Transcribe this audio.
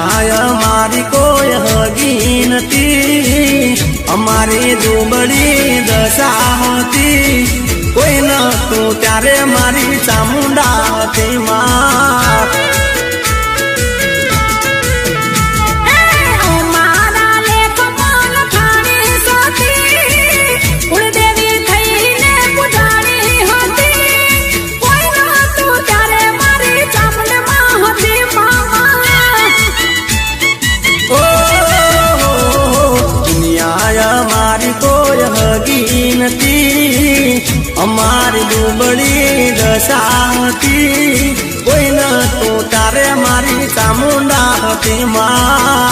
દુનિયા અમારી કોઈ હગી નથી, અમારી દુબળી દશા હતી, કોઈ નતું ત્યારે મારી ચામુંડા હતી માં. અમારી દુબળી દશા હતી, કોઈ નતું તારે મારી ચામુંડા હતી માં.